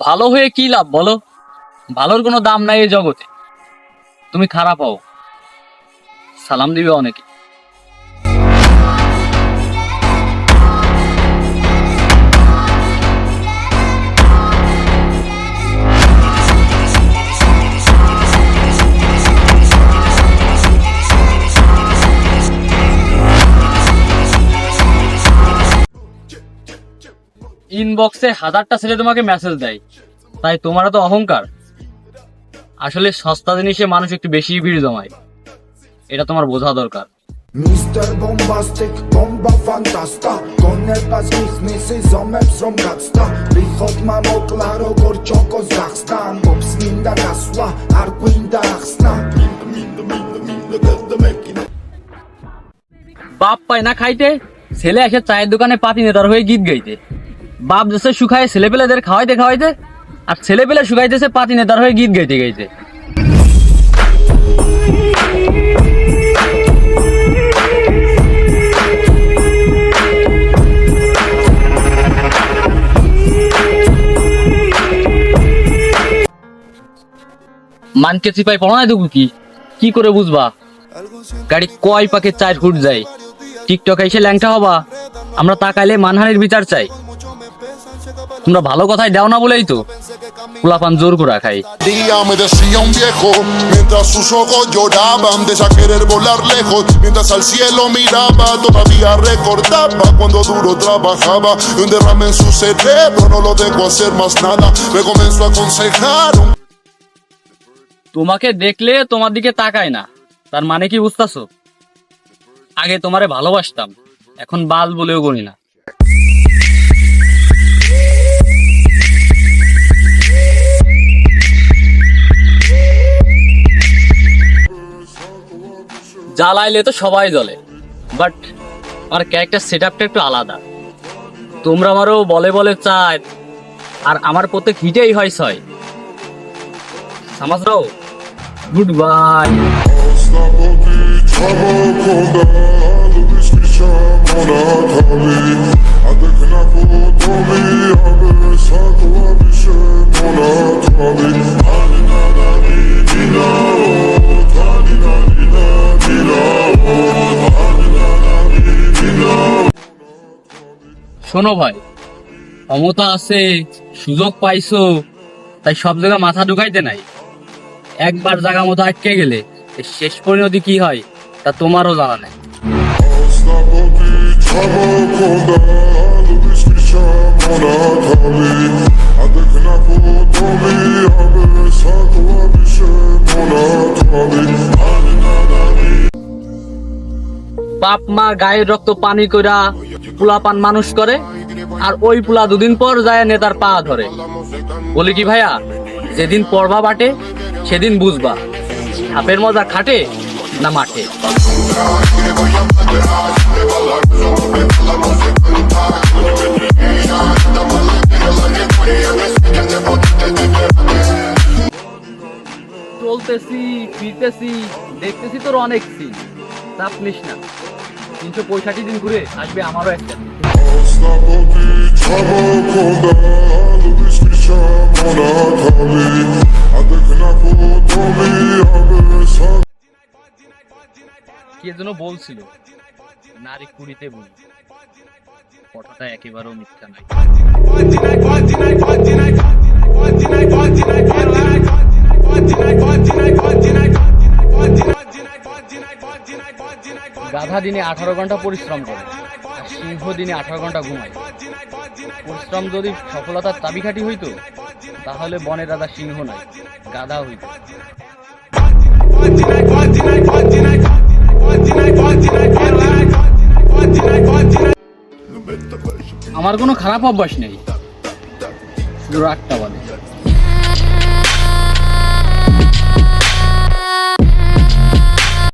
ভালো হয়ে কি লাভ বলো? ভালোর কোনো দাম নাই এই জগতে। তুমি খারাপ হও, সালাম দিবে অনেকে। ইনবক্সে হাজারটা ছেলে তোমাকে মেসেজ দেয়, তাই তোমারও তো অহংকার। আসলে সস্তা জিনিসে মানুষ একটু বেশি ভিড় জমায়, এটা তোমার বোঝা দরকার। Mister Bombastic, bomba fantasta Koneba z nich misy zomem srom gacta Wychod mamo klaro gorczą Kozachstan Bob sminda gasła, arquinda achsna বাপ পায় না খাইতে, ছেলে এসে চায়ের দোকানে পাতি নেতার হয়ে গীত গাইতে। বাপ দেশে শুকায় ছেলে পেলেদের খাওয়াইতে খাওয়াইতে, আর ছেলে পেলে শুকাইতেছে পাতি নেতার হয়ে গীত গাইতে গাইতে। মানকে চিপাই পড়ো না দেখু কি করে বুঝবা গাড়ি কয় পাকে 4 ফুট যায়? টিকটক এসে ল্যাংটা হবা, আমরা তাকাইলে মানহানির বিচার চাই। তোমরা ভালো কথাই দাও না বলেই তো পোলাপান জোর করে খাই। Día me decía un viejo mientras sus ojos lloraban de ya querer volar lejos mientras al cielo miraba todavía recordaba cuando duro trabajaba y un derrame en su cerebro no lo dejó hacer más nada me comenzó a aconsejar তোমাকে দেখলে তোমার দিকে তাকায় না, তার মানে কি বুঝতাছো? আগে তোমারে ভালোবাসতাম, এখন বাল বলেও গনি না। জ্বালাইলে তো সবাই জ্বলে, বাট আমার ক্যারেক্টার সেটআপটা একটু আলাদা। তোমরা আমারও বলে বলে চায়, আর আমার প্রত্যেক হিটেই হয় 6। সমাজ রাও, গুড বাই। শোনো ভাই, ক্ষমতা আছে, সুযোগ পাইছো, তাই সব জায়গায় মাথা ঢুকাইতে নাই। একবার জায়গা মতো আটকে গেলে শেষ পরিণতি কি হয় তা তোমারও জানা নেই। বাপ মা গায়ের রক্ত পানি কইরা পুলা পান মানুষ করে, আর ওই পুলা 2 দিন পর যায় নেতার পা ধরে। বলি কি ভাইয়া, যেদিন পড়বা বাটে সেদিন বুঝবা সাপের মজা খাটে না মাঠে। চলতেছি ফিরতেছি দেখতেছি তোর অনেক সিন, চাপ নিস না। 365 দিন ঘুরে আসবে আমারও একটা। কে যেন বলছিল নারী কুড়িতে বলি, কথাটা একেবারেও মিথ্যা নাই। গাধা দিনে 18 ঘন্টা পরিশ্রম করে, আর সিংহ দিনে 18 ঘন্টা ঘুমায়। পরিশ্রম যদি সফলতার চাবিকাঠি হইতো, তাহলে বনের রাজা সিংহ নয়, গাধা হইতো। আমার কোনো খারাপ অভ্যাস নেই, শুধু রাগটা বলে।